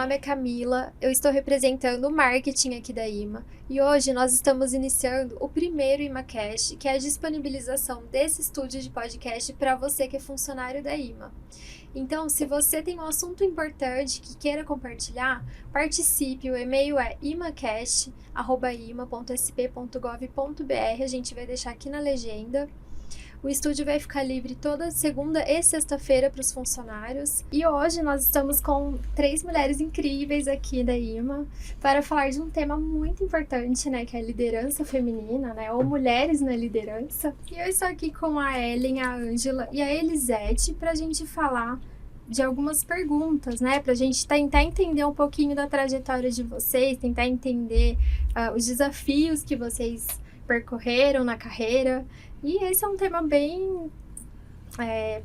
nome é Camila, eu estou representando o marketing aqui da IMA e hoje nós estamos iniciando o primeiro IMAcast, que é a disponibilização desse estúdio de podcast para você que é funcionário da IMA. Então, se você tem um assunto importante que queira compartilhar, participe, o e-mail é imacast@ima.sp.gov.br, a gente vai deixar aqui na legenda. O estúdio vai ficar livre toda segunda e sexta-feira para os funcionários. E hoje nós estamos com 3 mulheres incríveis aqui da IMA para falar de um tema muito importante, né? Que é a liderança feminina, né? Ou mulheres na liderança. E eu estou aqui com a Ellen, a Ângela e a Elisete para a gente falar de algumas perguntas, né? Para a gente tentar entender um pouquinho da trajetória de vocês, tentar entender os desafios que vocês percorreram na carreira. E esse é um tema bem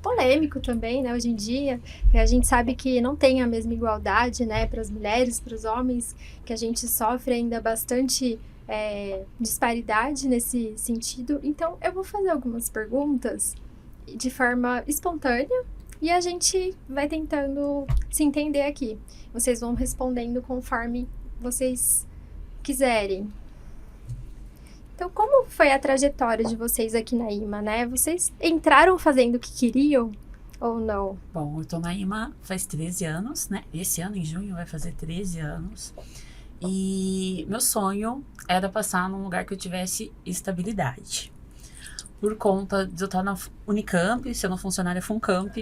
polêmico também, né, hoje em dia. A gente sabe que não tem a mesma igualdade, né, para as mulheres, para os homens, que a gente sofre ainda bastante disparidade nesse sentido. Então, eu vou fazer algumas perguntas de forma espontânea e a gente vai tentando se entender aqui. Vocês vão respondendo conforme vocês quiserem. Então, como foi a trajetória de vocês aqui na IMA, né? Vocês entraram fazendo o que queriam ou não? Bom, eu tô na IMA faz 13 anos, né? Esse ano, em junho, vai fazer 13 anos. E meu sonho era passar num lugar que eu tivesse estabilidade. Por conta de eu estar na Unicamp, sendo funcionária Funcamp.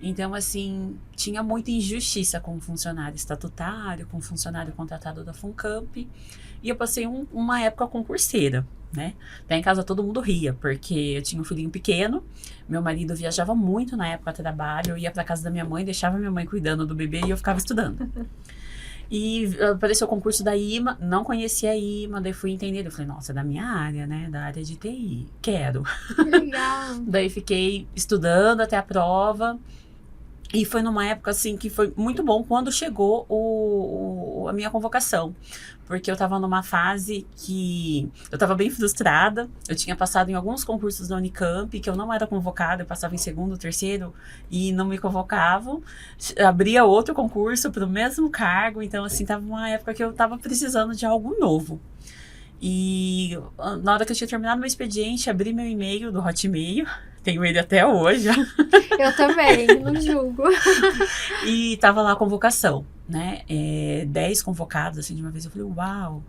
Então, assim, tinha muita injustiça com o funcionário estatutário, com o funcionário contratado da Funcamp. E eu passei uma época concurseira, né? Daí em casa todo mundo ria, porque eu tinha um filhinho pequeno, meu marido viajava muito na época de trabalho, eu ia pra casa da minha mãe, deixava minha mãe cuidando do bebê e eu ficava estudando. E apareceu o concurso da IMA, não conhecia a IMA, daí fui entender, eu falei, nossa, é da minha área, né? Da área de TI, quero. Que legal! Daí fiquei estudando até a prova. E foi numa época, assim, que foi muito bom quando chegou a minha convocação. Porque eu tava numa fase que eu tava bem frustrada. Eu tinha passado em alguns concursos da Unicamp, que eu não era convocada. Eu passava em segundo, terceiro e não me convocavam. Abria outro concurso para o mesmo cargo. Então, assim, tava uma época que eu tava precisando de algo novo. E na hora que eu tinha terminado meu expediente, abri meu e-mail do Hotmail. Tenho ele até hoje. Eu também, não julgo. E tava lá a convocação, né? 10 convocados, assim, de uma vez. Eu falei, uau!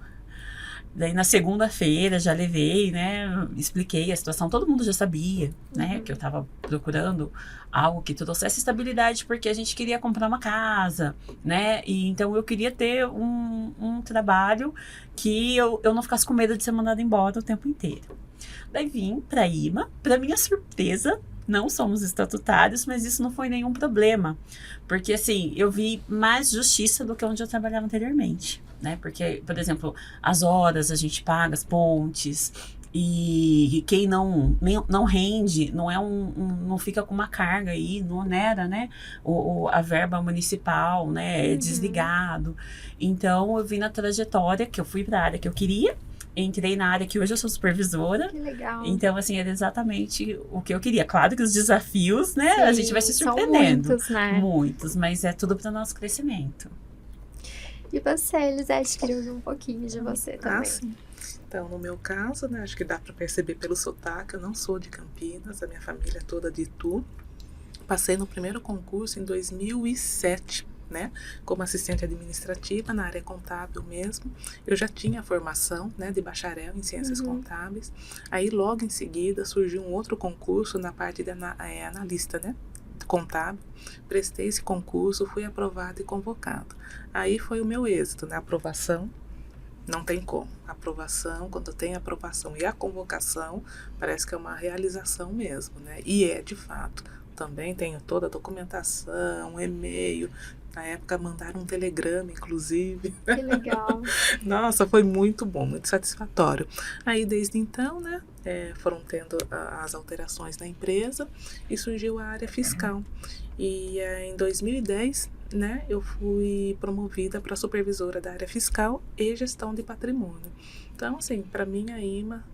Daí na segunda-feira já levei, né? Expliquei a situação. Todo mundo já sabia, né? Que eu tava procurando algo que trouxesse estabilidade, porque a gente queria comprar uma casa, né? E então eu queria ter um trabalho que eu não ficasse com medo de ser mandada embora o tempo inteiro. Daí vim pra IMA, pra minha surpresa, não somos estatutários, mas isso não foi nenhum problema. Porque, assim, eu vi mais justiça do que onde eu trabalhava anteriormente, né? Porque, por exemplo, as horas a gente paga, as pontes, e quem não rende, não fica com uma carga aí, não onera, né? A verba municipal, né? É desligado. Então, eu vi na trajetória que eu fui pra área que eu queria, entrei na área que hoje eu sou supervisora. Que legal. Então, assim, era exatamente o que eu queria. Claro que os desafios, né? Sim, a gente vai se surpreendendo. São muitos, né? Muitos, mas é tudo para o nosso crescimento. E você, Elisete, queria ouvir um pouquinho de você também. Sim. Então, no meu caso, né, acho que dá para perceber pelo sotaque, eu não sou de Campinas, a minha família é toda de Itu. Passei no primeiro concurso em 2007. Né, como assistente administrativa na área contábil mesmo. Eu já tinha formação, né, de bacharel em ciências contábeis. Aí logo em seguida surgiu um outro concurso na parte de analista, né, contábil. Prestei esse concurso, fui aprovado e convocado. Aí foi o meu êxito, né, aprovação. Não tem como. Aprovação, quando tem aprovação e a convocação, parece que é uma realização mesmo, né? E é de fato. Também tenho toda a documentação, e-mail. Na época mandaram um telegrama, inclusive. Que legal. Nossa, foi muito bom, muito satisfatório. Aí, desde então, né, foram tendo as alterações na empresa e surgiu a área fiscal. E em 2010, né, eu fui promovida para supervisora da área fiscal e gestão de patrimônio. Então, assim, para mim a IMA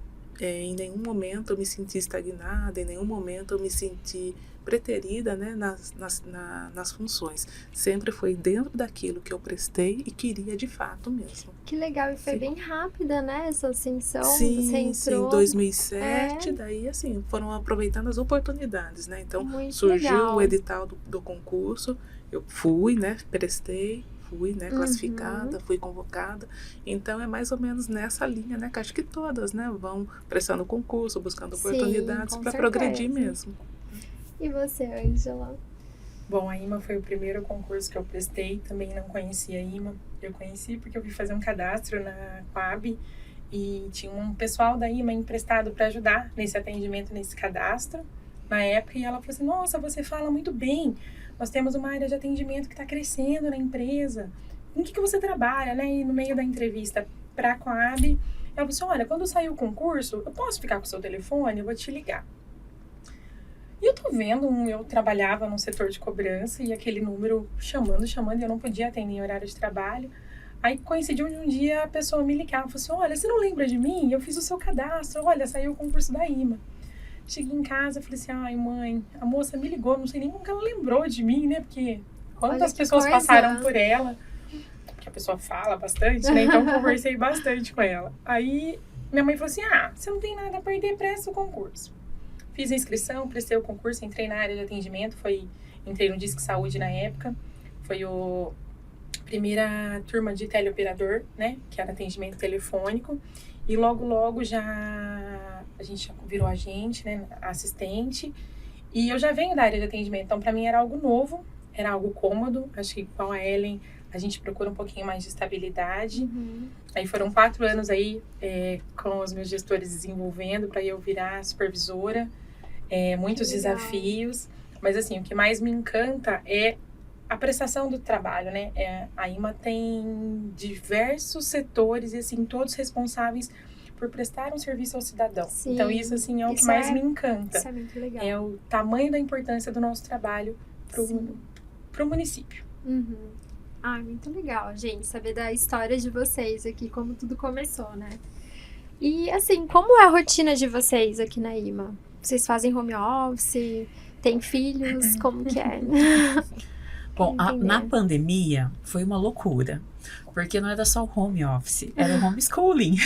em nenhum momento eu me senti estagnada, em nenhum momento eu me senti preterida, né, nas funções. Sempre foi dentro daquilo que eu prestei e queria de fato mesmo. Que legal, e foi Sim. bem rápida, né, essa ascensão, você Sim, entrou. 2007, daí assim, foram aproveitando as oportunidades, né? Então, Muito surgiu legal. o edital do concurso, eu fui, né, prestei, fui, né, classificada, fui convocada. Então, é mais ou menos nessa linha, né, que acho que todas, né, vão prestando concurso, buscando Sim, oportunidades com para certeza. progredir mesmo. E você, Ângela? Bom, a IMA foi o primeiro concurso que eu prestei, também não conhecia a IMA. Eu conheci porque eu fui fazer um cadastro na Coab e tinha um pessoal da IMA emprestado para ajudar nesse atendimento, nesse cadastro, na época, e ela falou assim, nossa, você fala muito bem, nós temos uma área de atendimento que está crescendo na empresa, em que você trabalha, né? E no meio da entrevista para a Coab, ela falou assim, olha, quando sair o concurso, eu posso ficar com o seu telefone? Eu vou te ligar. E eu tô vendo, eu trabalhava no setor de cobrança e aquele número chamando, e eu não podia atender em horário de trabalho. Aí coincidiu de um dia a pessoa me ligar, falou assim, olha, você não lembra de mim? Eu fiz o seu cadastro, olha, saiu o concurso da IMA. Cheguei em casa, falei assim, ai mãe, a moça me ligou, não sei nem como que ela lembrou de mim, né? Porque quantas pessoas passaram por ela, que a pessoa fala bastante, né? Então eu conversei bastante com ela. Aí minha mãe falou assim, você não tem nada a perder, presta o concurso. Fiz a inscrição, prestei o concurso, entrei na área de atendimento, entrei no Disque Saúde na época, foi a primeira turma de teleoperador, né, que era atendimento telefônico, e logo a gente já virou agente, né, assistente, e eu já venho da área de atendimento, então para mim era algo novo, era algo cômodo, acho que com a Ellen a gente procura um pouquinho mais de estabilidade. Aí foram 4 anos aí com os meus gestores desenvolvendo para eu virar supervisora, muitos desafios, mas assim, o que mais me encanta é a prestação do trabalho, né? A IMA tem diversos setores e assim, todos responsáveis por prestar um serviço ao cidadão. Sim, então isso assim é o que mais me encanta. Isso é muito legal. É o tamanho da importância do nosso trabalho pro município. Muito legal, gente, saber da história de vocês aqui, como tudo começou, né? E, assim, como é a rotina de vocês aqui na IMA? Vocês fazem home office? Tem filhos? Como que é? Bom, na pandemia foi uma loucura, porque não era só o home office, era o homeschooling.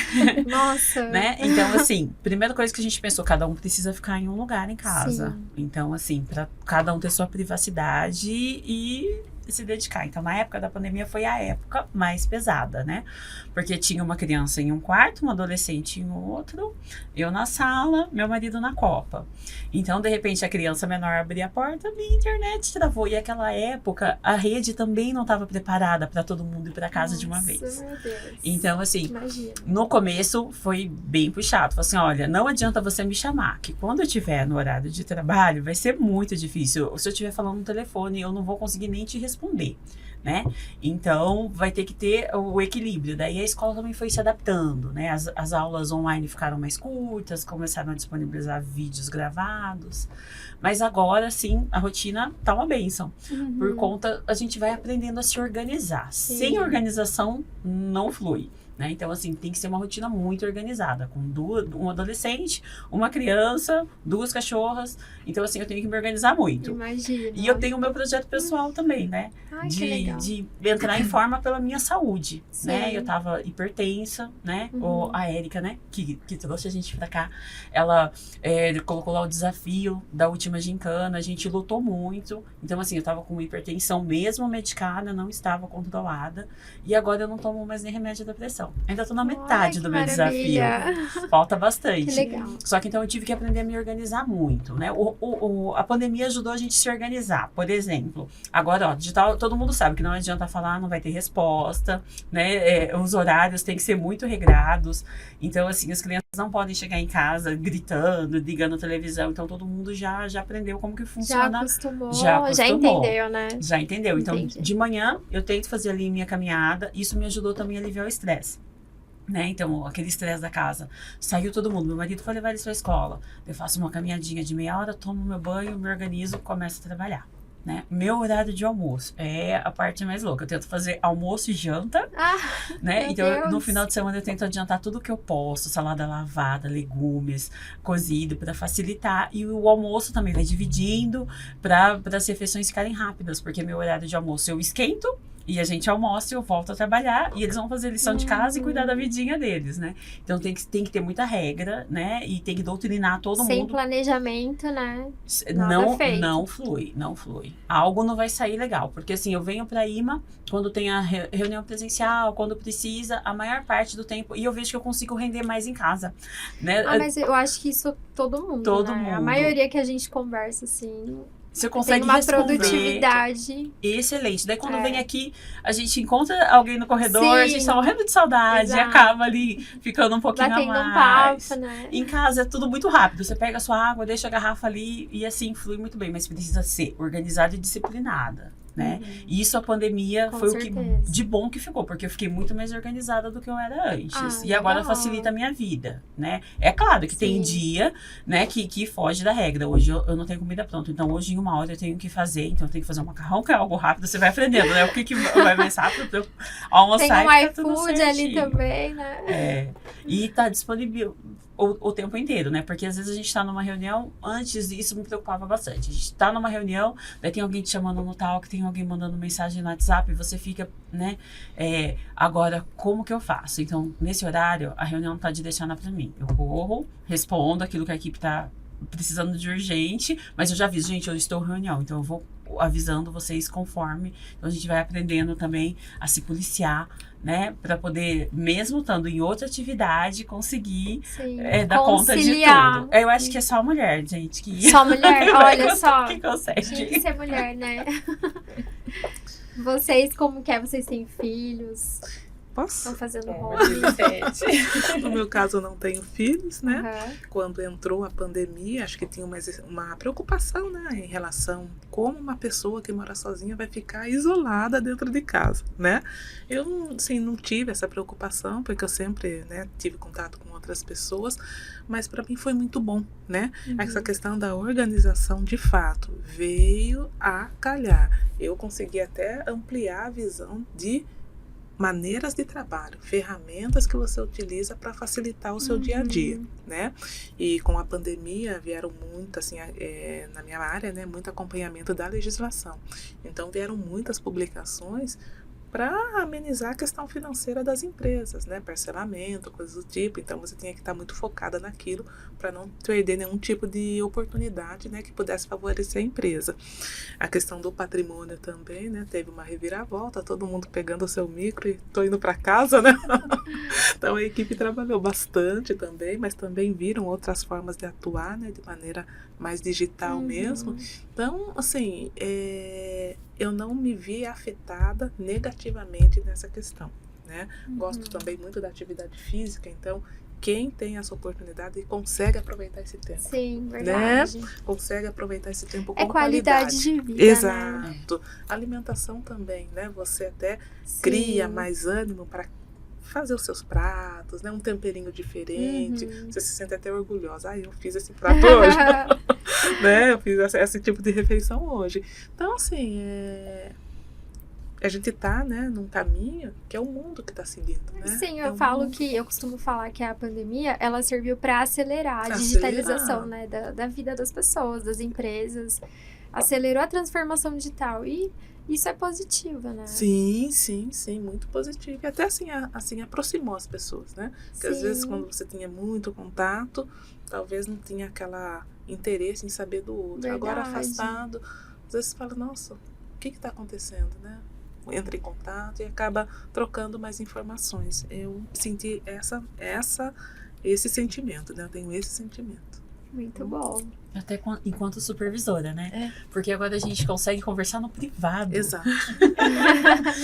Nossa! Né? Então, assim, primeira coisa que a gente pensou, cada um precisa ficar em um lugar em casa. Sim. Então, assim, para cada um ter sua privacidade e se dedicar. Então, na época da pandemia foi a época mais pesada, né? Porque tinha uma criança em um quarto, uma adolescente em outro, eu na sala, meu marido na copa. Então, de repente, a criança menor abria a porta, minha internet travou. E naquela época, a rede também não estava preparada para todo mundo ir para casa de uma vez. Meu Deus. Então, assim, Imagina. no começo foi bem puxado. Falei assim, olha, não adianta você me chamar, que quando eu estiver no horário de trabalho, vai ser muito difícil. Se eu estiver falando no telefone, eu não vou conseguir nem te responder, né? Então, vai ter que ter o equilíbrio. Daí a escola também foi se adaptando, né? As aulas online ficaram mais curtas, começaram a disponibilizar vídeos gravados. Mas agora, sim, a rotina tá uma bênção. Por conta, a gente vai aprendendo a se organizar. Sim. Sem organização, não flui. Né? Então, assim, tem que ser uma rotina muito organizada, com um adolescente, uma criança, 2 cachorras. Então, assim, eu tenho que me organizar muito. Imagina. E eu tenho o meu projeto pessoal também, né? Ai, que legal. De entrar em forma pela minha saúde, Sim. né? Eu tava hipertensa, né? A Érica, né? Que trouxe a gente pra cá. Ela colocou lá o desafio da última gincana, a gente lutou muito. Então, assim, eu tava com hipertensão mesmo medicada, não estava controlada. E agora eu não tomo mais nem remédio da pressão. Ainda tô na metade do meu maravilha. desafio. Falta bastante. Que legal. Só que então eu tive que aprender a me organizar muito, né? A pandemia ajudou a gente a se organizar. Por exemplo, agora, ó, digital, todo mundo sabe que não adianta falar, não vai ter resposta, né? Os horários têm que ser muito regrados. Então, assim, as crianças não podem chegar em casa gritando, ligando a televisão. Então, todo mundo já aprendeu como que funciona. Já acostumou. Já entendeu, né? Já entendeu. Então, Entendi. de manhã, eu tento fazer ali minha caminhada. Isso me ajudou também a aliviar o estresse. Né? Então, aquele estresse da casa. Saiu todo mundo. Meu marido foi levar eles pra escola. Eu faço uma caminhadinha de meia hora, tomo meu banho, me organizo, começo a trabalhar. né? Meu horário de almoço é a parte mais louca. Eu tento fazer almoço e janta, Ah, né? meu Então, no Deus. final de semana eu tento adiantar tudo que eu posso, salada lavada, legumes, cozido, para facilitar. E o almoço também vai dividindo para as refeições ficarem rápidas, porque meu horário de almoço eu esquento e a gente almoça e eu volto a trabalhar e eles vão fazer lição de casa e cuidar da vidinha deles, né? Então tem que ter muita regra, né? E tem que doutrinar todo Sem mundo. planejamento, né? Nada feito. Não flui. Algo não vai sair legal, porque assim, eu venho pra IMA quando tem a reunião presencial, quando precisa, a maior parte do tempo, e eu vejo que eu consigo render mais em casa, né? Mas eu acho que isso todo mundo, Todo né? A mundo. maioria que a gente conversa, assim, Você tem consegue uma responder. produtividade. Excelente. Daí quando É. vem aqui, a gente encontra alguém no corredor, a gente Sim. tá morrendo de saudade, e Exato. acaba ali ficando um pouquinho Batendo a um mais. papo, né? Em casa é tudo muito rápido. Você pega a sua água, deixa a garrafa ali e assim flui muito bem. Mas precisa ser organizada e disciplinada, né? E isso a pandemia Com foi certeza. o que de bom que ficou, porque eu fiquei muito mais organizada do que eu era antes. Ah, E agora legal. facilita a minha vida, né? É claro que tem Sim. dia, né, que foge da regra. Hoje eu não tenho comida pronta, então hoje em 1 hora eu tenho que fazer. Então eu tenho que fazer um macarrão, que é algo rápido, você vai aprendendo, né? O que vai mais rápido pra eu almoçar Tem um e ficar tudo iFood ali certinho. também, né? É, e tá disponível o tempo inteiro, né? Porque às vezes a gente tá numa reunião, antes disso me preocupava bastante. A gente tá numa reunião, daí tem alguém te chamando no talk, tem alguém mandando mensagem no WhatsApp, e você fica, né? Agora, como que eu faço? Então, nesse horário, a reunião tá direcionada pra mim. Eu corro, respondo aquilo que a equipe tá precisando de urgente, mas eu já aviso, gente, eu estou em reunião, então eu vou avisando vocês conforme. Então a gente vai aprendendo também a se policiar, né, para poder, mesmo estando em outra atividade, conseguir Sim. dar conta de Conciliar. tudo. Eu acho que é só a mulher, gente, que Só mulher, olha só. que consegue. Tinha que ser mulher, né? Vocês, como que é? Vocês têm filhos? Posso? Estão fazendo Bom, home? 17. No meu caso, eu não tenho filhos, né? Aham. Quando entrou a pandemia, acho que tinha uma preocupação, né, em relação como uma pessoa que mora sozinha vai ficar isolada dentro de casa, né? Eu, assim, não tive essa preocupação, porque eu sempre, né, tive contato com outras pessoas, mas para mim foi muito bom, né? Essa questão da organização, de fato, veio a calhar. Eu consegui até ampliar a visão de maneiras de trabalho, ferramentas que você utiliza para facilitar o seu dia a dia, né? E com a pandemia vieram muito, assim, na minha área, né, muito acompanhamento da legislação. Então vieram muitas publicações para amenizar a questão financeira das empresas, né? Parcelamento, coisas do tipo. Então você tinha que estar muito focada naquilo para não perder nenhum tipo de oportunidade, né, que pudesse favorecer a empresa. A questão do patrimônio também, né? Teve uma reviravolta, todo mundo pegando o seu micro e tô indo para casa, né? Então a equipe trabalhou bastante também, mas também viram outras formas de atuar, né, de maneira mais digital mesmo. Então, assim, eu não me vi afetada negativamente nessa questão, né? Gosto também muito da atividade física, então quem tem essa oportunidade consegue aproveitar esse tempo. Sim, verdade. Consegue aproveitar esse tempo com É qualidade de vida, né? Exato. Alimentação também, né? Você até cria Sim. mais ânimo para fazer os seus pratos, né? Um temperinho diferente. Você se sente até orgulhosa. Ah, eu fiz esse prato hoje. Né? Eu fiz esse tipo de refeição hoje. Então, assim, a gente tá, né, num caminho que é o mundo que tá seguindo, né? Sim, É eu o mundo. eu costumo falar que a pandemia, ela serviu para acelerar a Acelerar. digitalização, né, da vida das pessoas, das empresas. Acelerou a transformação digital e isso é positivo, né? Sim, muito positivo. E até assim aproximou as pessoas, né? Porque às vezes Sim. quando você tinha muito contato, talvez não tinha aquela interesse em saber do outro. Agora Verdade. afastado, às vezes você fala, nossa, o que está acontecendo, né? Entra em contato e acaba trocando mais informações. Eu senti esse sentimento, né? Eu tenho esse sentimento. Muito bom. Até enquanto supervisora, né? Porque agora a gente consegue conversar no privado. Exato.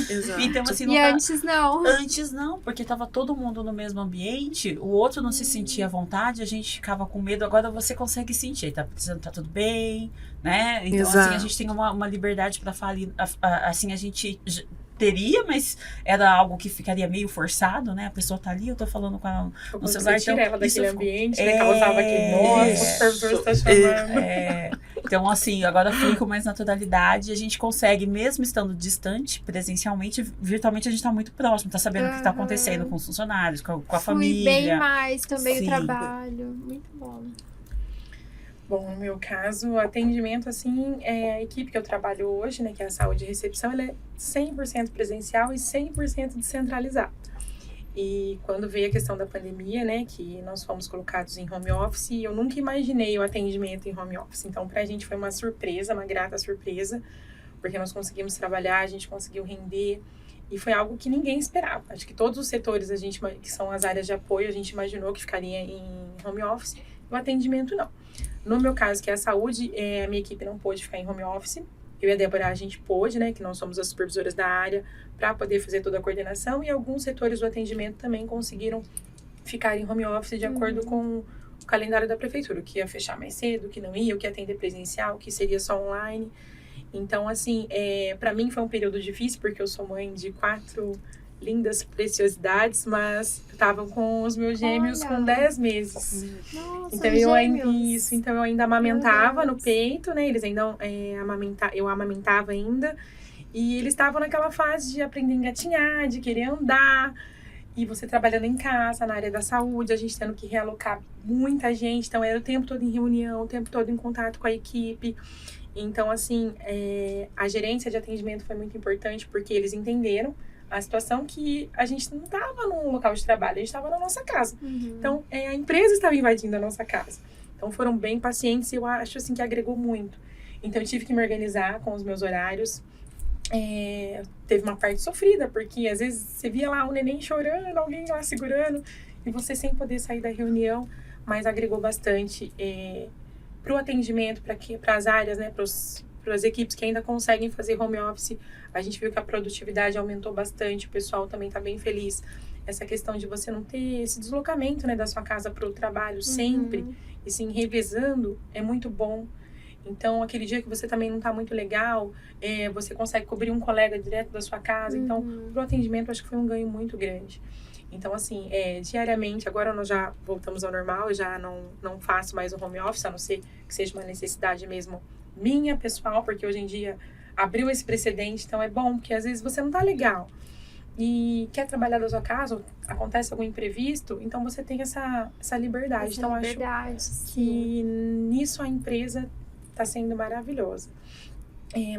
Exato. Então, assim, E antes não. Antes não, porque tava todo mundo no mesmo ambiente, o outro não se sentia à vontade, a gente ficava com medo, agora você consegue sentir, tá precisando, tá tudo bem, né? Então, assim, Exato. a gente tem uma liberdade pra falar, assim, a gente teria, mas era algo que ficaria meio forçado, né? A pessoa tá ali, eu tô falando com ela no celular, Você tira então ela isso daquele ficou- ambiente, né? Causava aquele, nossa, o supervisor está chamando. Então, assim, agora flui com mais naturalidade e a gente consegue, mesmo estando distante, presencialmente, virtualmente a gente tá muito próximo, tá sabendo o que tá acontecendo com os funcionários, com a Flui família. bem mais também Sim. o trabalho. Muito bom. Bom, no meu caso, o atendimento, assim, a equipe que eu trabalho hoje, né, que é a saúde e recepção, ela é 100% presencial e 100% descentralizada. E quando veio a questão da pandemia, né, que nós fomos colocados em home office, eu nunca imaginei o atendimento em home office. Então, pra gente foi uma surpresa, uma grata surpresa, porque nós conseguimos trabalhar, a gente conseguiu render, e foi algo que ninguém esperava. Acho que todos os setores, que são as áreas de apoio, a gente imaginou que ficaria em home office, o atendimento não. No meu caso, que é a saúde, a minha equipe não pôde ficar em home office. Eu e a Débora, a gente pôde, né, que nós somos as supervisoras da área, para poder fazer toda a coordenação. E alguns setores do atendimento também conseguiram ficar em home office de acordo com o calendário da prefeitura. O que ia fechar mais cedo, o que não ia, o que ia atender presencial, o que seria só online. Então, assim, para mim foi um período difícil, porque eu sou mãe de 4 lindas preciosidades, mas estavam com os meus gêmeos com 10 meses. Nossa, Então eu ainda amamentava no peito, né? Eles ainda eu amamentava ainda. E eles estavam naquela fase de aprender a engatinhar, de querer andar. E você trabalhando em casa, na área da saúde, a gente tendo que realocar muita gente. Então era o tempo todo em reunião, o tempo todo em contato com a equipe. Então, assim, a gerência de atendimento foi muito importante, porque eles entenderam a situação que a gente não estava num local de trabalho, a gente estava na nossa casa. Então, a empresa estava invadindo a nossa casa. Então, foram bem pacientes e eu acho, assim, que agregou muito. Então, eu tive que me organizar com os meus horários. Teve uma parte sofrida, porque às vezes você via lá um neném chorando, alguém lá segurando, e você sem poder sair da reunião, mas agregou bastante para o atendimento, para as áreas, né, para as equipes que ainda conseguem fazer home office. A gente viu que a produtividade aumentou bastante, o pessoal também está bem feliz. Essa questão de você não ter esse deslocamento, né, da sua casa para o trabalho sempre, e sim revezando, é muito bom. Então, aquele dia que você também não está muito legal, você consegue cobrir um colega direto da sua casa. Então, pro atendimento, acho que foi um ganho muito grande. Então, assim, diariamente, agora nós já voltamos ao normal, eu já não faço mais o home office, a não ser que seja uma necessidade mesmo minha, pessoal, porque hoje em dia abriu esse precedente, então é bom, porque às vezes você não tá legal e quer trabalhar da sua casa, ou acontece algum imprevisto, então você tem essa liberdade. Então, acho que nisso a empresa está sendo maravilhosa.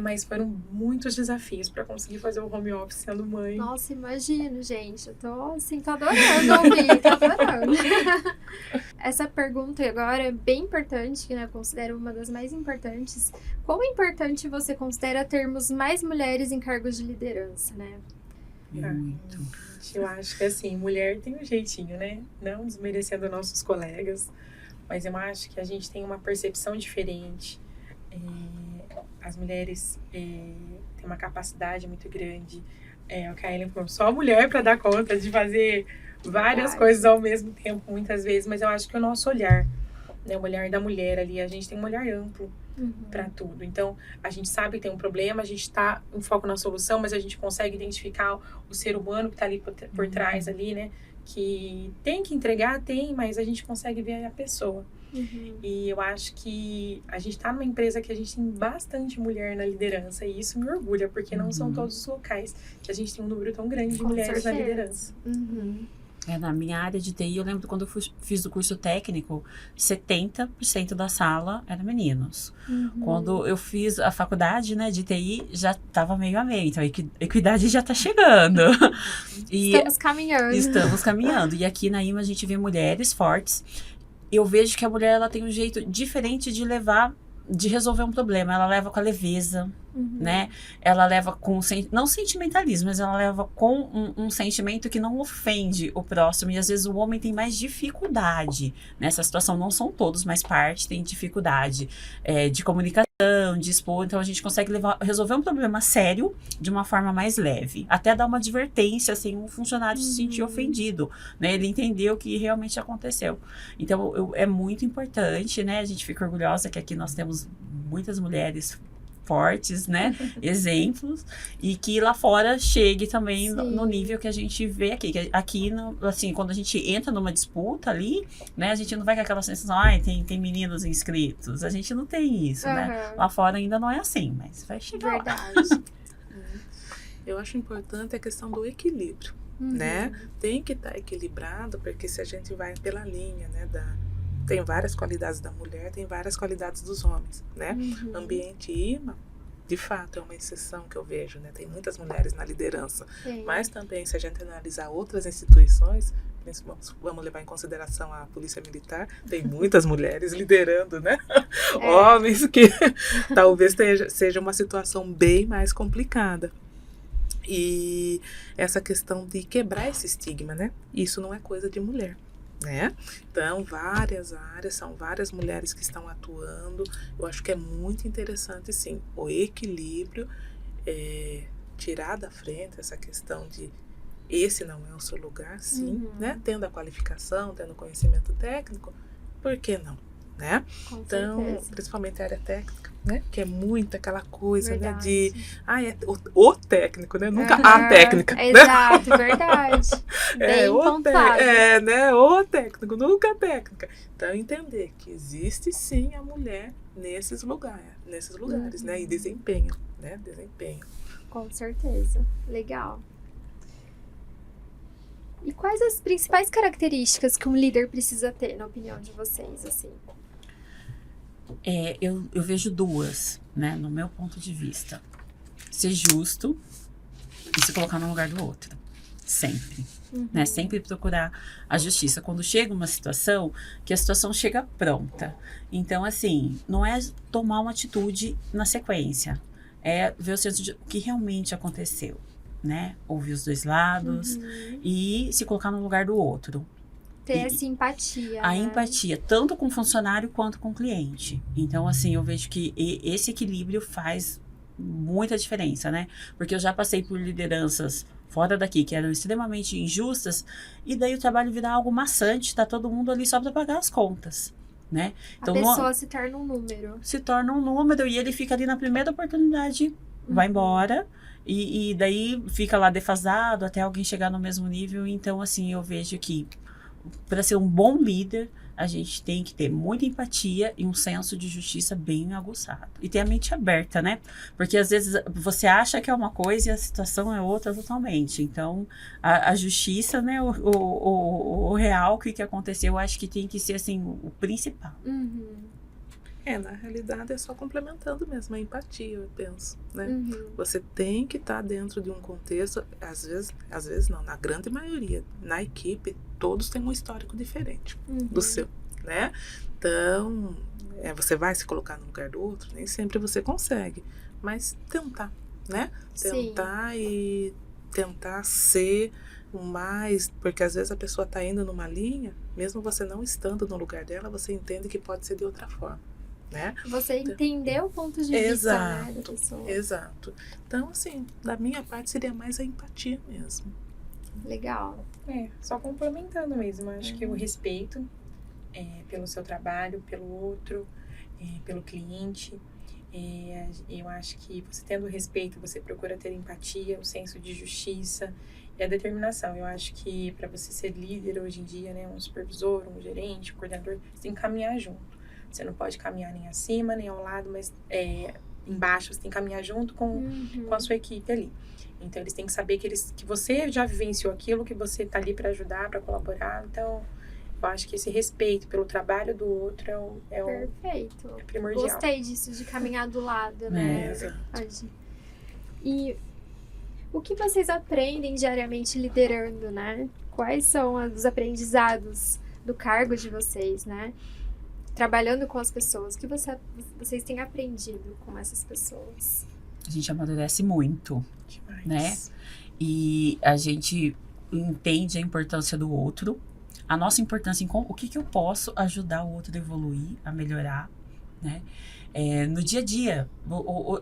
Mas foram muitos desafios para conseguir fazer o home office sendo mãe. Nossa, imagino, gente. Eu tô, assim, tô adorando ouvir, tô adorando. Essa pergunta agora é bem importante, né? Eu considero uma das mais importantes. Quão importante você considera termos mais mulheres em cargos de liderança, né? Muito. Eu acho que, assim, mulher tem um jeitinho, né? Não desmerecendo nossos colegas, mas eu acho que a gente tem uma percepção diferente. As mulheres têm uma capacidade muito grande. O Kaelen falou, só mulher para dar conta de fazer várias coisas ao mesmo tempo, muitas vezes. Mas eu acho que o nosso olhar, né, o olhar da mulher ali, a gente tem um olhar amplo para tudo. Então, a gente sabe que tem um problema, a gente está em foco na solução, mas a gente consegue identificar o ser humano que está ali por trás ali, né? Que tem que entregar, mas a gente consegue ver a pessoa. E eu acho que a gente está numa empresa que a gente tem bastante mulher na liderança, e isso me orgulha, porque não são todos os locais que a gente tem um número tão grande de mulheres na liderança. Na minha área de TI, eu lembro quando eu fiz o curso técnico, 70% da sala eram meninos. Quando eu fiz a faculdade, né, de TI, já estava meio a meio. Então, a equidade já está chegando. Estamos caminhando. E aqui na IMA a gente vê mulheres fortes. Eu vejo que a mulher, ela tem um jeito diferente de resolver um problema. Ela leva com a leveza, né? Ela leva com, não sentimentalismo, mas ela leva com um sentimento que não ofende o próximo. E às vezes o homem tem mais dificuldade nessa situação. Não são todos, mas parte tem dificuldade de comunicação, de expor. Então a gente consegue resolver um problema sério de uma forma mais leve. Até dar uma advertência, assim, um funcionário se sentir ofendido, né? Ele entendeu o que realmente aconteceu. Então é muito importante, né? A gente fica orgulhosa que aqui nós temos muitas mulheres fortes, né? Exemplos, e que lá fora chegue também Sim. no nível que a gente vê aqui. Que aqui, assim, quando a gente entra numa disputa ali, né? A gente não vai com aquela sensação, tem meninos inscritos. A gente não tem isso, né? Aham. Lá fora ainda não é assim, mas vai chegar lá. Verdade. Eu acho importante a questão do equilíbrio, Uhum. né? Tem que estar equilibrado, porque se a gente vai pela linha, né, tem várias qualidades da mulher, tem várias qualidades dos homens, né? Uhum. Ambiente IMA, de fato, é uma exceção que eu vejo, né? Tem muitas mulheres na liderança, Sim. mas também, se a gente analisar outras instituições, vamos levar em consideração a Polícia Militar, tem muitas mulheres liderando, né? É. Homens que talvez seja uma situação bem mais complicada. E essa questão de quebrar esse estigma, né? Isso não é coisa de mulher, né? Então, várias áreas, são várias mulheres que estão atuando. Eu acho que é muito interessante, sim, o equilíbrio, tirar da frente essa questão de esse não é o seu lugar, sim, né? Tendo a qualificação, tendo conhecimento técnico, por que não, né? Com Então, certeza. principalmente a área técnica, né? Que é muito aquela coisa, Verdade. né? De, é o técnico, né? Nunca Aham. a técnica, né? Exato, verdade. Bem pontuado. Né? O técnico, nunca a técnica. Então, entender que existe sim a mulher nesses lugares, né? E desempenho, né? Desempenho. Com certeza. Legal. E quais as principais características que um líder precisa ter, na opinião de vocês, assim? Eu vejo duas, né, no meu ponto de vista. Ser justo e se colocar no lugar do outro. Sempre. Né? Sempre procurar a justiça. Quando chega uma situação, que a situação chega pronta. Então, assim, não é tomar uma atitude na sequência. É ver o que realmente aconteceu, né? Ouvir os dois lados e se colocar no lugar do outro. Ter essa empatia. A né? empatia, tanto com o funcionário quanto com o cliente. Então, assim, eu vejo que esse equilíbrio faz muita diferença, né? Porque eu já passei por lideranças fora daqui que eram extremamente injustas e daí o trabalho vira algo maçante, tá todo mundo ali só para pagar as contas, né? Então, a pessoa se torna um número. Se torna um número e ele fica ali na primeira oportunidade, vai embora e daí fica lá defasado até alguém chegar no mesmo nível. Então, assim, eu vejo que para ser um bom líder, a gente tem que ter muita empatia e um senso de justiça bem aguçado. E ter a mente aberta, né? Porque às vezes você acha que é uma coisa e a situação é outra totalmente. Então, a justiça, né? O real, o que aconteceu, eu acho que tem que ser, assim, o principal. Na realidade é só complementando mesmo a empatia, eu penso, né? Você tem que estar dentro de um contexto, às vezes não, na grande maioria, na equipe, todos têm um histórico diferente do seu, né? Então, você vai se colocar no lugar do outro, nem sempre você consegue, mas tentar, né? Tentar e tentar ser o mais, porque às vezes a pessoa está indo numa linha, mesmo você não estando no lugar dela, você entende que pode ser de outra forma. Né? Você entender o ponto de vista, né, da pessoa. Exato. Então, assim, da minha parte seria mais a empatia mesmo. Legal. Só complementando mesmo. Acho que o respeito pelo seu trabalho, pelo outro, pelo cliente. Eu acho que você tendo respeito, você procura ter empatia, o senso de justiça e a determinação. Eu acho que para você ser líder hoje em dia, né, um supervisor, um gerente, um coordenador, você tem que caminhar junto. Você não pode caminhar nem acima, nem ao lado, mas embaixo você tem que caminhar junto com a sua equipe ali. Então, eles têm que saber que você já vivenciou aquilo, que você está ali para ajudar, para colaborar. Então, eu acho que esse respeito pelo trabalho do outro Perfeito. É primordial. Gostei disso, de caminhar do lado, né? Exato. E o que vocês aprendem diariamente liderando, né? Quais são os aprendizados do cargo de vocês, né? Trabalhando com as pessoas, o que vocês têm aprendido com essas pessoas? A gente amadurece muito, Demais. né? E a gente entende a importância do outro, a nossa importância em o que eu posso ajudar o outro a evoluir, a melhorar, né? No dia a dia,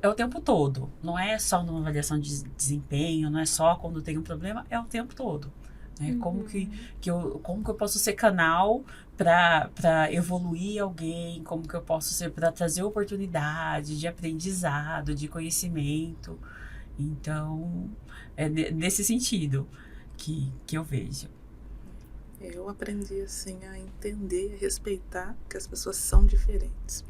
é o tempo todo. Não é só numa avaliação de desempenho, não é só quando tem um problema, é o tempo todo. né? Como que eu posso ser canal para evoluir alguém, como que eu posso ser para trazer oportunidade de aprendizado, de conhecimento. Então, é nesse sentido que eu vejo. Eu aprendi, assim, a entender e respeitar que as pessoas são diferentes,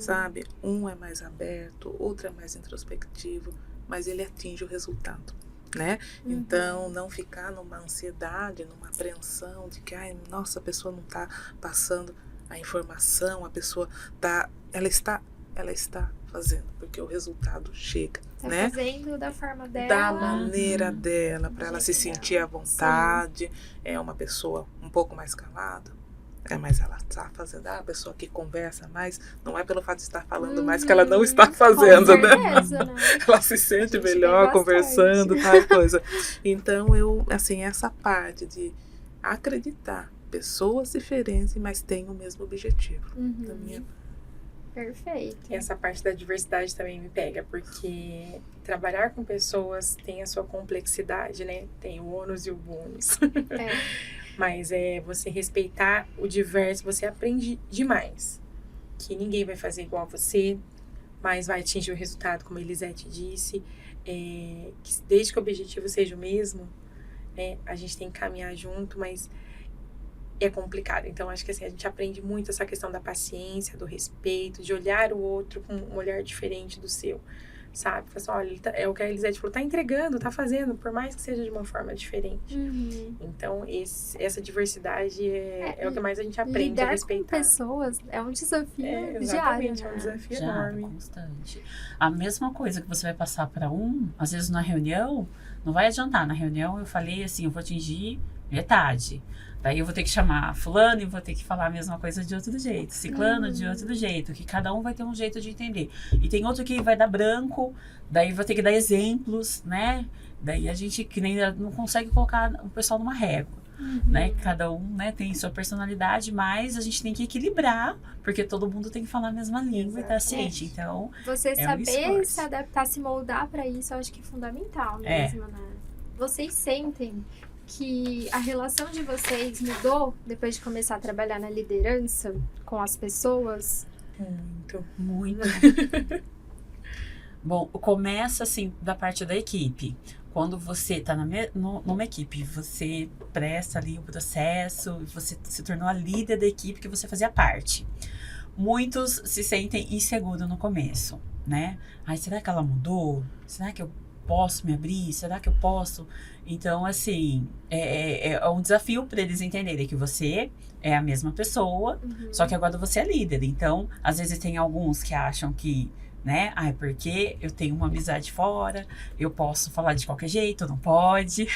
sabe? Um é mais aberto, outro é mais introspectivo, mas ele atinge o resultado, né? Então, não ficar numa ansiedade, numa apreensão de que, ai, nossa, a pessoa não está passando a informação, a pessoa ela está fazendo, porque o resultado chega, né? Fazendo da forma dela. Da maneira dela, para ela se sentir à vontade. Sim. É uma pessoa um pouco mais calada, mas ela está fazendo. A pessoa que conversa mais, não é pelo fato de estar falando mais que ela não está fazendo, com certeza, né? Ela se sente melhor conversando, tal coisa. Então, essa parte de acreditar, pessoas diferentes, mas têm o mesmo objetivo. Da minha... Perfeito. E essa parte da diversidade também me pega, porque trabalhar com pessoas tem a sua complexidade, né? Tem o ônus e o bônus. Mas você respeitar o diverso, você aprende demais. Que ninguém vai fazer igual a você, mas vai atingir o resultado, como a Elisete disse. Que desde que o objetivo seja o mesmo, né? A gente tem que caminhar junto, mas é complicado. Então, acho que assim, a gente aprende muito essa questão da paciência, do respeito, de olhar o outro com um olhar diferente do seu, sabe? Assim, olha, é o que a Elisete falou, tá entregando, tá fazendo, por mais que seja de uma forma diferente. Então, essa diversidade é o que mais a gente aprende a respeitar. Lidar com pessoas é um desafio diário, exatamente, né? É um desafio Diário, enorme. Constante. A mesma coisa que você vai passar para às vezes na reunião, não vai adiantar. Na reunião eu falei assim, eu vou atingir metade. Daí eu vou ter que chamar fulano e vou ter que falar a mesma coisa de outro jeito. Ciclano de outro jeito. Que cada um vai ter um jeito de entender. E tem outro que vai dar branco. Daí vou ter que dar exemplos, né? Daí a gente que nem não consegue colocar o pessoal numa régua. Né? Cada um, né, tem sua personalidade, mas a gente tem que equilibrar. Porque todo mundo tem que falar a mesma língua e tá ciente. Então, você saber se adaptar, se moldar para isso, eu acho que é fundamental mesmo, né? Vocês sentem que a relação de vocês mudou depois de começar a trabalhar na liderança com as pessoas? Muito. Bom, começa assim da parte da equipe. Quando você está numa equipe, você presta ali o processo, você se tornou a líder da equipe que você fazia parte. Muitos se sentem inseguros no começo, né? Ai, será que ela mudou? Será que eu posso me abrir? Será que eu posso? Então, assim, é um desafio para eles entenderem que você é a mesma pessoa, só que agora você é líder. Então, às vezes tem alguns que acham que, né, porque eu tenho uma amizade fora, eu posso falar de qualquer jeito, não pode.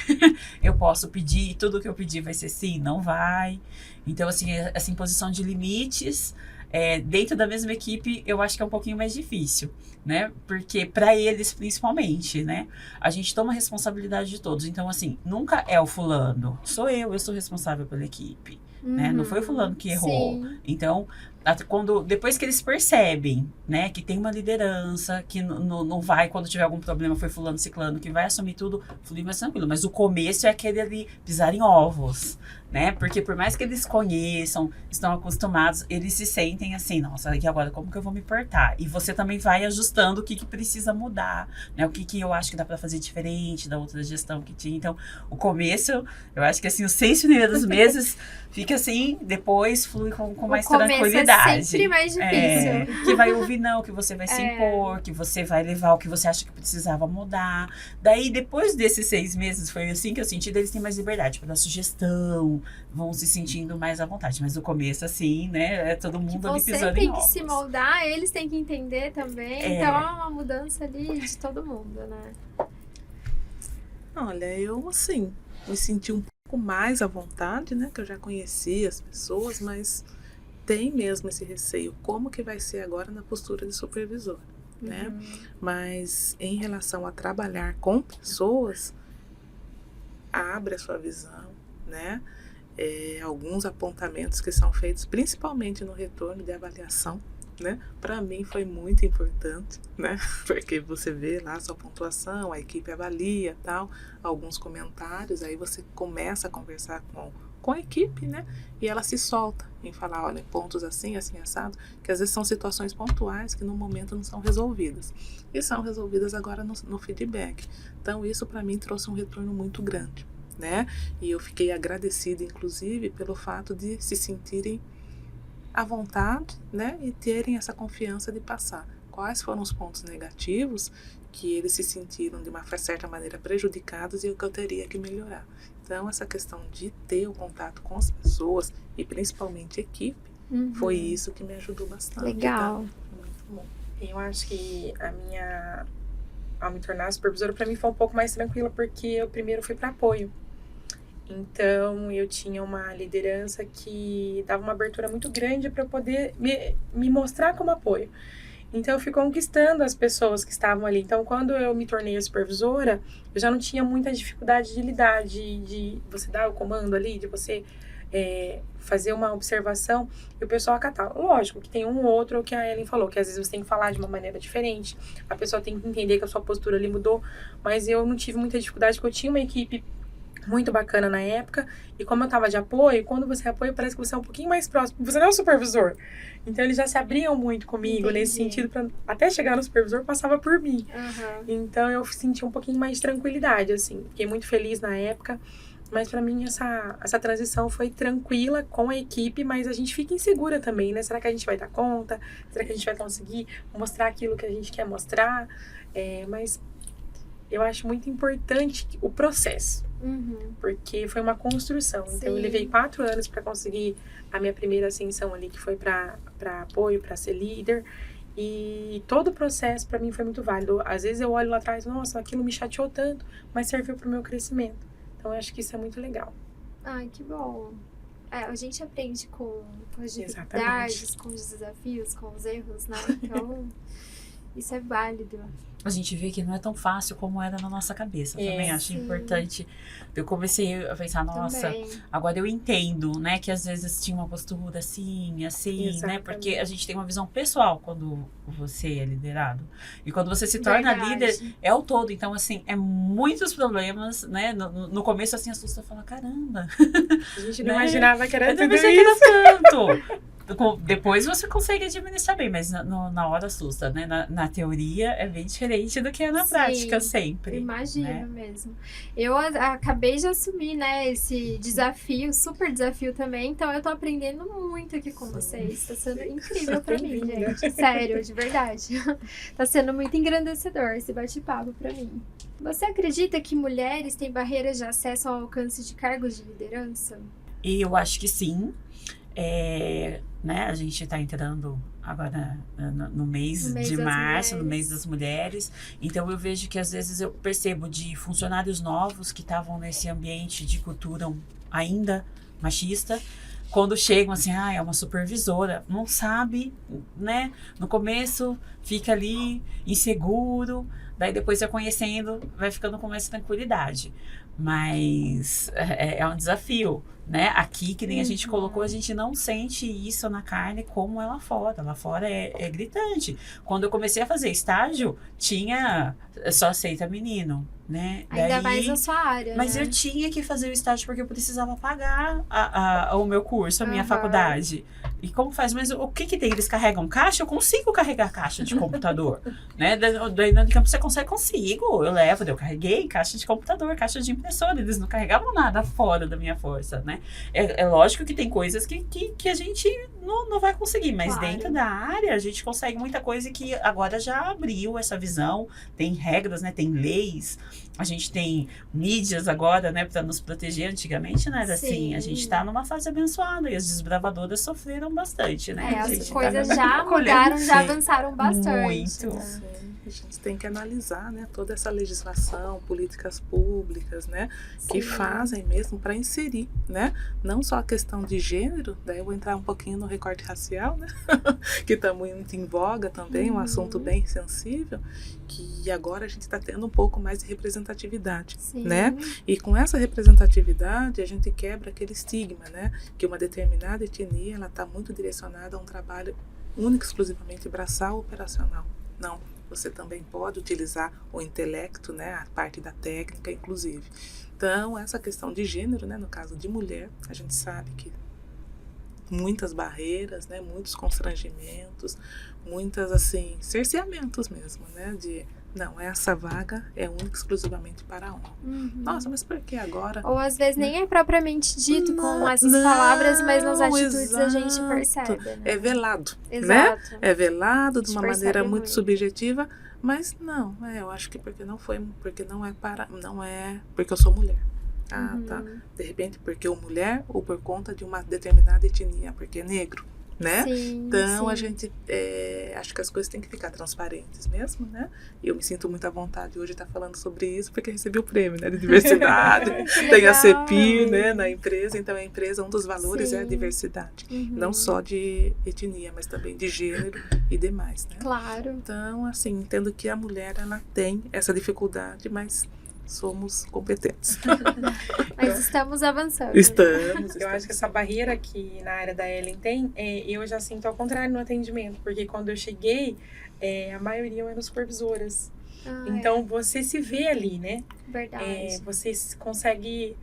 Eu posso pedir, tudo que eu pedir vai ser sim, não vai. Então, assim, essa imposição de limites dentro da mesma equipe, eu acho que é um pouquinho mais difícil, né? Porque para eles, principalmente, né? A gente toma responsabilidade de todos. Então, assim, nunca é o fulano. Sou eu sou responsável pela equipe, né? Não foi o fulano que errou. Sim. Então, depois que eles percebem, né? Que tem uma liderança, que não vai, quando tiver algum problema, foi fulano, ciclano, que vai assumir tudo, fluir mais tranquilo. Mas o começo é aquele ali, pisar em ovos, né? Porque por mais que eles conheçam, estão acostumados, eles se sentem assim, nossa, e agora como que eu vou me portar? E você também vai ajustando o que precisa mudar, né? O que eu acho que dá pra fazer diferente da outra gestão que tinha. Então, o começo, eu acho que assim, os 6 primeiros meses fica assim, depois flui com mais tranquilidade. É sempre mais difícil. Que vai ouvir não, que você vai se impor, que você vai levar o que você acha que precisava mudar. Daí, depois desses 6 meses, foi assim que eu senti, eles têm mais liberdade para dar sugestão, vão se sentindo mais à vontade. Mas no começo, assim, né, é todo mundo ali pisando em ovos. Você tem que se moldar, eles têm que entender também. Então, é uma mudança ali de todo mundo, né? Olha, eu, assim, me senti um pouco mais à vontade, né? Que eu já conhecia as pessoas, mas tem mesmo esse receio. Como que vai ser agora na postura de supervisor, né? Mas em relação a trabalhar com pessoas, abre a sua visão, né? Alguns apontamentos que são feitos, principalmente no retorno de avaliação, né? Para mim foi muito importante, né? Porque você vê lá a sua pontuação, a equipe avalia, tal, alguns comentários, aí você começa a conversar com a equipe, né? E ela se solta em falar, olha, pontos assim, assim, assado, que às vezes são situações pontuais que no momento não são resolvidas. E são resolvidas agora no feedback. Então isso para mim trouxe um retorno muito grande, né? E eu fiquei agradecida, inclusive, pelo fato de se sentirem à vontade, né? E terem essa confiança de passar. Quais foram os pontos negativos que eles se sentiram de uma certa maneira prejudicados e o que eu teria que melhorar. Então, essa questão de ter o contato com as pessoas e principalmente equipe, foi isso que me ajudou bastante. Legal. Tá? Muito bom. Eu acho que ao me tornar supervisora, para mim foi um pouco mais tranquila, porque eu primeiro fui para apoio. Então, eu tinha uma liderança que dava uma abertura muito grande para eu poder me mostrar como apoio. Então, eu fui conquistando as pessoas que estavam ali. Então, quando eu me tornei a supervisora, eu já não tinha muita dificuldade de lidar, de você dar o comando ali, de você fazer uma observação e o pessoal acatar. Lógico que tem um ou outro que a Ellen falou, que às vezes você tem que falar de uma maneira diferente, a pessoa tem que entender que a sua postura ali mudou, mas eu não tive muita dificuldade, porque eu tinha uma equipe muito bacana na época, e como eu tava de apoio, quando você apoia, parece que você é um pouquinho mais próximo, você não é o supervisor, então eles já se abriam muito comigo. Entendi. Nesse sentido, até chegar no supervisor, passava por mim. Então eu senti um pouquinho mais de tranquilidade, assim, fiquei muito feliz na época, mas pra mim essa transição foi tranquila com a equipe, mas a gente fica insegura também, né, será que a gente vai dar conta, será que a gente vai conseguir mostrar aquilo que a gente quer mostrar, mas eu acho muito importante o processo. Porque foi uma construção. Então, eu levei 4 anos para conseguir a minha primeira ascensão ali, que foi para apoio, para ser líder. E todo o processo, para mim, foi muito válido. Às vezes, eu olho lá atrás, nossa, aquilo me chateou tanto, mas serviu para o meu crescimento. Então, eu acho que isso é muito legal. Ai, que bom. A gente aprende com as dificuldades, Exatamente. com os desafios, com os erros, né? Então, isso é válido. A gente vê que não é tão fácil como era na nossa cabeça. Também acho sim. importante. Eu comecei a pensar, nossa, Também. agora eu entendo, né? Que às vezes tinha uma postura assim, né? Exatamente. Porque a gente tem uma visão pessoal quando você é liderado. E quando você se torna Verdade. líder, é o todo. Então, assim, é muitos problemas, né? No começo, assim, assusta, fala, caramba. A gente não Né? imaginava que era Eu não tudo pensei que isso. era tanto. Depois você consegue administrar bem, mas na hora assusta, né? Na teoria é bem diferente do que é na Sim, prática sempre. Imagino né? mesmo. Eu acabei de assumir, né, esse desafio, super desafio também, então eu tô aprendendo muito aqui com vocês. Tá sendo incrível pra mim, Bem-vinda. gente. Sério, de verdade. Tá sendo muito engrandecedor esse bate-papo pra mim. Você acredita que mulheres têm barreiras de acesso ao alcance de cargos de liderança? E eu acho que sim. Né, a gente está entrando agora no mês mês de das março, no mulheres. mês das mulheres. Então eu vejo que às vezes eu percebo de funcionários novos que estavam nesse ambiente de cultura ainda machista, quando chegam assim, é uma supervisora, não sabe, né? No começo fica ali inseguro, daí depois vai conhecendo, vai ficando com mais tranquilidade. Mas é um desafio, né? Aqui, que nem a gente colocou, a gente não sente isso na carne como é lá fora. Lá fora é gritante. Quando eu comecei a fazer estágio, tinha só aceita menino, né? Ainda mais na sua área, Mas né? eu tinha que fazer o estágio porque eu precisava pagar o meu curso, a minha Aham. faculdade. E como faz? Mas o que tem? Eles carregam caixa? Eu consigo carregar caixa de computador. Né? Daí no campo você consegue? Consigo. Eu levo. Eu carreguei caixa de computador, caixa de impressora. Eles não carregavam nada fora da minha força, né? É lógico que tem coisas que a gente não vai conseguir. Mas Claro. dentro da área, a gente consegue muita coisa que agora já abriu essa visão. Tem regras, né? Tem leis. A gente tem mídias agora, né, para nos proteger. Antigamente não era assim. A Sim. gente tá numa fase abençoada e as desbravadoras sofreram bastante, né? A As gente coisas tá já colhendo mudaram, já sim. avançaram bastante. Muito. né? a gente tem que analisar, né, toda essa legislação, políticas públicas, né, que Sim. fazem mesmo para inserir, né, não só a questão de gênero, daí eu vou entrar um pouquinho no recorte racial, né, que está muito em voga também, um assunto bem sensível, que agora a gente está tendo um pouco mais de representatividade, Sim. né, e com essa representatividade a gente quebra aquele estigma, né, que uma determinada etnia ela está muito direcionada a um trabalho único, exclusivamente braçal operacional. Não, você também pode utilizar o intelecto, né, a parte da técnica, inclusive. Então, essa questão de gênero, né, no caso de mulher, a gente sabe que muitas barreiras, né, muitos constrangimentos, muitas, assim, cerceamentos mesmo, né, de, não, essa vaga é única exclusivamente para homem. Nossa, mas por que agora? Ou às vezes nem é propriamente dito com Não, essas palavras, mas nas atitudes a gente exato. percebe, né? É velado, né? Exato. É velado de A gente uma maneira percebe muito muito. subjetiva, mas não, eu acho que porque não é porque eu sou mulher. Ah, tá. De repente porque eu mulher ou por conta de uma determinada etnia, porque é negro, né? Sim, Então a sim. gente acho que as coisas têm que ficar transparentes mesmo, né? E eu me sinto muito à vontade hoje de estar falando sobre isso porque recebi o prêmio, né, de diversidade. Que Tem a legal. CEPI, né, na empresa, então a empresa, um dos valores é a Sim. diversidade. Não só de etnia, mas também de gênero e demais, né? Claro. Então, assim, entendo que a mulher, ela tem essa dificuldade, mas somos competentes. Mas estamos avançando. Estamos. Eu acho que essa barreira que na área da Ellen tem, eu já sinto ao contrário no atendimento, porque quando eu cheguei, a maioria eram supervisoras. Ah, Então, você se vê ali, né? verdade. Você consegue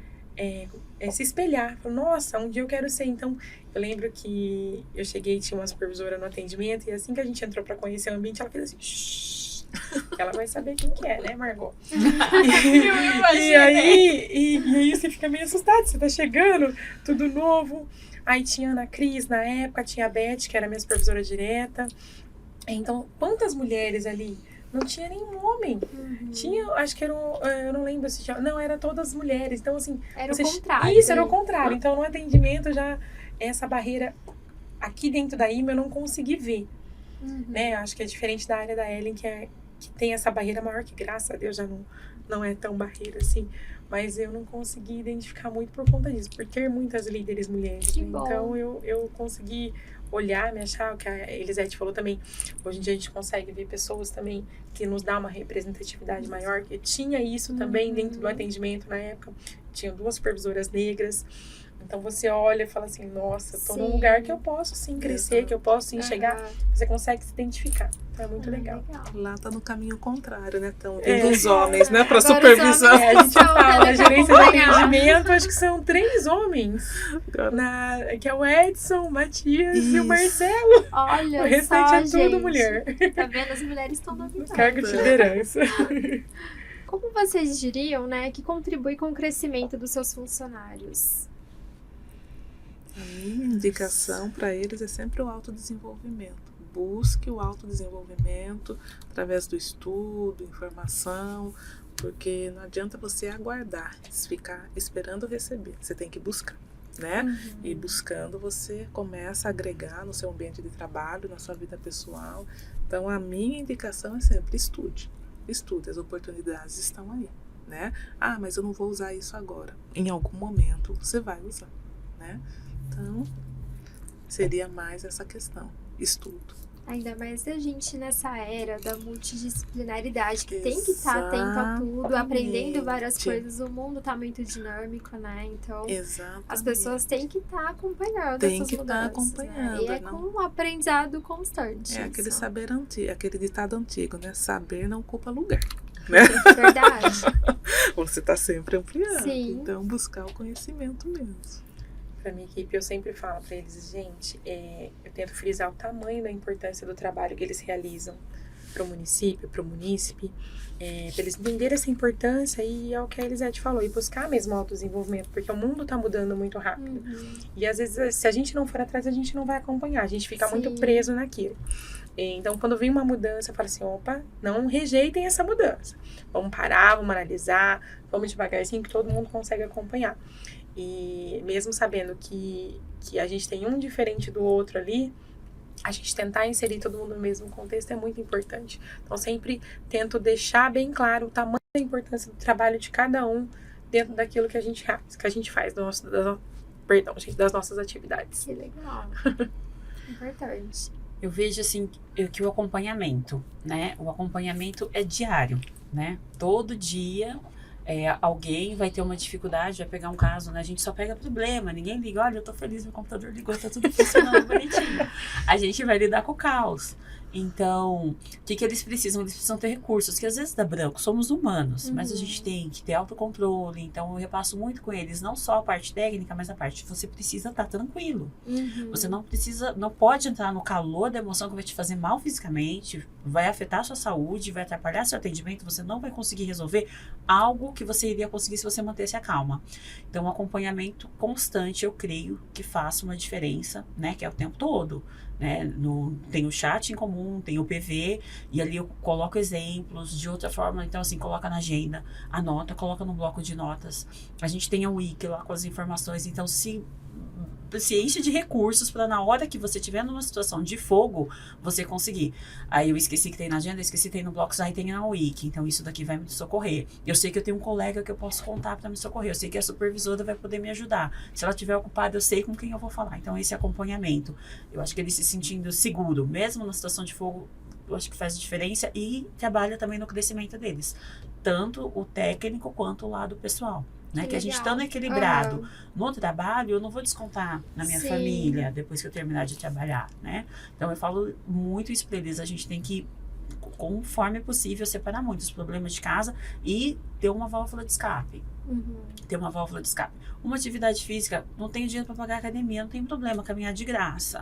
se espelhar. Fala, nossa, um dia eu quero ser. Então, eu lembro que eu cheguei e tinha uma supervisora no atendimento, e assim que a gente entrou para conhecer o ambiente, ela fez assim, shhh, que ela vai saber quem que é, né, Margot? E aí você fica meio assustado, você tá chegando, tudo novo. Aí tinha a Ana Cris na época, tinha a Beth, que era minha supervisora direta. Então, quantas mulheres ali? Não tinha nenhum homem. Tinha, acho que eu não lembro se tinha, não, era todas mulheres. Então, assim... Era o contrário. Isso, era o contrário. Então, no atendimento, já essa barreira aqui dentro da IMA eu não consegui ver. Né? Acho que é diferente da área da Ellen, que tem essa barreira maior, que graças a Deus já não é tão barreira assim. Mas eu não consegui identificar muito por conta disso, por ter muitas líderes mulheres. Que Né? bom. Então eu consegui olhar, me achar, o que a Elisete falou também. Hoje em dia a gente consegue ver pessoas também que nos dá uma representatividade maior, que tinha isso também dentro do atendimento na época. Tinha 2 supervisoras negras. Então você olha e fala assim, nossa, tô num lugar que eu posso sim crescer, que eu posso sim chegar. Você consegue se identificar. Então é muito legal. Lá tá no caminho contrário, né? Estão vindo os homens, né? Pra Agora os supervisão. homens- A gente fala, a gerência de acompanhar. atendimento, acho que são 3 homens. Que é o Edson, o Matias e o Isso. Marcelo. Olha O restante só, é tudo gente. mulher. Tá vendo? As mulheres estão No dominando. cargo de liderança. Como vocês diriam, né, que contribui com o crescimento dos seus funcionários? A minha indicação para eles é sempre o autodesenvolvimento. Busque o autodesenvolvimento através do estudo, informação, porque não adianta você aguardar, ficar esperando receber. Você tem que buscar, né? E buscando você começa a agregar no seu ambiente de trabalho, na sua vida pessoal. Então a minha indicação é sempre estude. Estude, as oportunidades estão aí, né? Ah, mas eu não vou usar isso agora. Em algum momento você vai usar, né? Então, seria mais essa questão, estudo. Ainda mais a gente nessa era da multidisciplinaridade, que tem que estar atento a tudo, aprendendo várias Exatamente. coisas. O mundo tá muito dinâmico, né? Então, Exatamente. as pessoas têm que estar acompanhando Tem essas que tá mudanças, acompanhando, né? E é não- com um aprendizado constante. É aquele isso. saber antigo, aquele ditado antigo, né? Saber não ocupa lugar, né? Verdade. Você está sempre ampliando. Sim. Então, buscar o conhecimento mesmo. Pra minha equipe, eu sempre falo pra eles, gente, eu tento frisar o tamanho da importância do trabalho que eles realizam pro município, pro munícipe, pra eles entenderem essa importância e é o que a Elisete falou, e buscar mesmo autodesenvolvimento, porque o mundo tá mudando muito rápido. E às vezes, se a gente não for atrás, a gente não vai acompanhar, a gente fica Sim. muito preso naquilo. Então, quando vem uma mudança, eu falo assim, opa, não rejeitem essa mudança. Vamos parar, vamos analisar, vamos devagarzinho, que todo mundo consegue acompanhar. E mesmo sabendo que a gente tem um diferente do outro ali, a gente tentar inserir todo mundo no mesmo contexto é muito importante. Então, sempre tento deixar bem claro o tamanho da importância do trabalho de cada um dentro daquilo que a gente faz, das nossas atividades. Que legal. Importante. Eu vejo assim que o acompanhamento, né? O acompanhamento é diário, né? Todo dia alguém vai ter uma dificuldade, vai pegar um caso, né? A gente só pega problema, ninguém liga, olha, eu tô feliz, meu computador ligou, tá tudo funcionando bonitinho. A gente vai lidar com o caos. Então, o que eles precisam? Eles precisam ter recursos, que às vezes dá branco, somos humanos, mas a gente tem que ter autocontrole. Então, eu repasso muito com eles, não só a parte técnica, mas a parte que você precisa estar tranquilo. Você não pode entrar no calor da emoção que vai te fazer mal fisicamente, vai afetar a sua saúde, vai atrapalhar seu atendimento, você não vai conseguir resolver algo que você iria conseguir se você mantesse a calma. Então, um acompanhamento constante, eu creio que faça uma diferença, né, que é o tempo todo. Né? Tem o chat em comum, tem o PV, e ali eu coloco exemplos de outra forma. Então, assim, coloca na agenda, anota, coloca no bloco de notas. A gente tem a wiki lá com as informações. Então, se enche de recursos para na hora que você estiver numa situação de fogo, você conseguir. Aí eu esqueci que tem na agenda, esqueci que tem no bloco, aí tem na wiki. Então, isso daqui vai me socorrer. Eu sei que eu tenho um colega que eu posso contar para me socorrer. Eu sei que a supervisora vai poder me ajudar. Se ela estiver ocupada, eu sei com quem eu vou falar. Então, esse acompanhamento. Eu acho que ele se sentindo seguro, mesmo na situação de fogo, eu acho que faz diferença e trabalha também no crescimento deles. Tanto o técnico quanto o lado pessoal. Né? Que a gente estando equilibrado no trabalho, eu não vou descontar na minha família depois que eu terminar de trabalhar, né? Então eu falo muito isso para eles, a gente tem que, conforme possível, separar muito os problemas de casa e ter uma válvula de escape. Ter uma válvula de escape. Uma atividade física, não tenho dinheiro para pagar academia, não tem problema, caminhar de graça.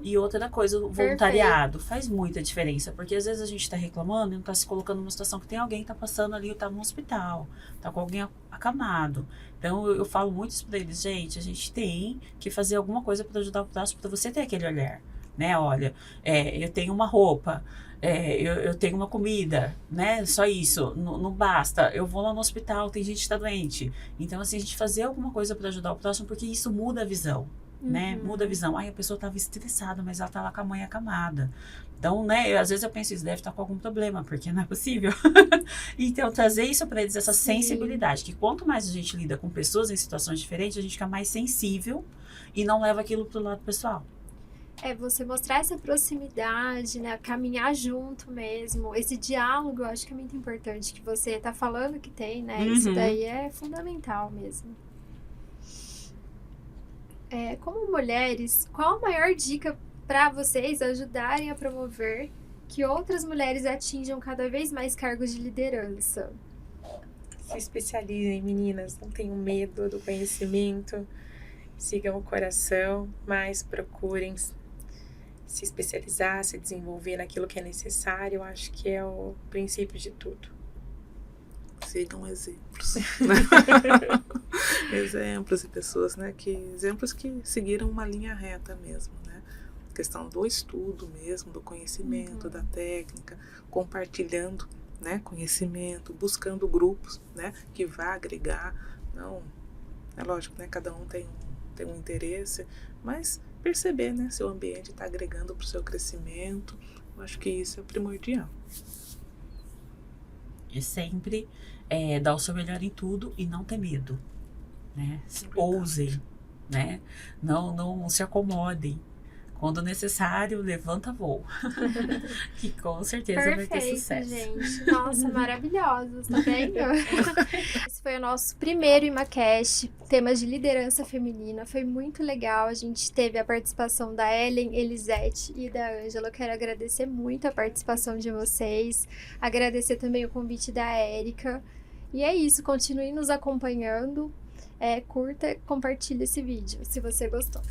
E outra coisa, o voluntariado faz muita diferença, porque às vezes a gente está reclamando e não está se colocando numa situação que tem alguém que está passando ali, está no hospital, está com alguém acamado. Então eu falo muito isso para eles, gente, a gente tem que fazer alguma coisa para ajudar o próximo, para você ter aquele olhar, né? Olha, eu tenho uma roupa, eu tenho uma comida, né? Só isso, não basta. Eu vou lá no hospital, tem gente que está doente. Então, assim, a gente fazer alguma coisa para ajudar o próximo, porque isso muda a visão, né? Muda a visão. Ai, a pessoa estava estressada, mas ela tá lá com a mãe acamada. Então, né, às vezes eu penso, isso deve estar com algum problema, porque não é possível. Então, trazer isso para eles, essa sensibilidade, que quanto mais a gente lida com pessoas em situações diferentes, a gente fica mais sensível e não leva aquilo pro lado pessoal. Você mostrar essa proximidade, né? Caminhar junto mesmo. Esse diálogo, eu acho que é muito importante. Que você tá falando que tem, né? Isso daí é fundamental mesmo. Como mulheres, qual a maior dica para vocês ajudarem a promover que outras mulheres atinjam cada vez mais cargos de liderança? Se especializem, meninas. Não tenham medo do conhecimento. Sigam o coração, mas procurem se especializar, se desenvolver naquilo que é necessário. Eu acho que é o princípio de tudo. Sigam exemplos. Exemplos de pessoas, né? Exemplos que seguiram uma linha reta mesmo, né? A questão do estudo mesmo, do conhecimento, da técnica, compartilhando, né, conhecimento, buscando grupos, né, que vá agregar. Não, é lógico, né? Cada um tem um interesse, mas perceber, né, se o ambiente está agregando para o seu crescimento. Eu acho que isso é primordial. E sempre dar o seu melhor em tudo e não ter medo, né? Ousem, né? Não se acomodem. Quando necessário, levanta voo. Que com certeza vai ter sucesso. Gente. Nossa, maravilhosos, tá vendo? Esse foi o nosso primeiro ImaCast, temas de liderança feminina. Foi muito legal. A gente teve a participação da Ellen, Elisete e da Ângela. Eu quero agradecer muito a participação de vocês. Agradecer também o convite da Érica. E é isso, continue nos acompanhando. Curta, compartilhe esse vídeo, se você gostou.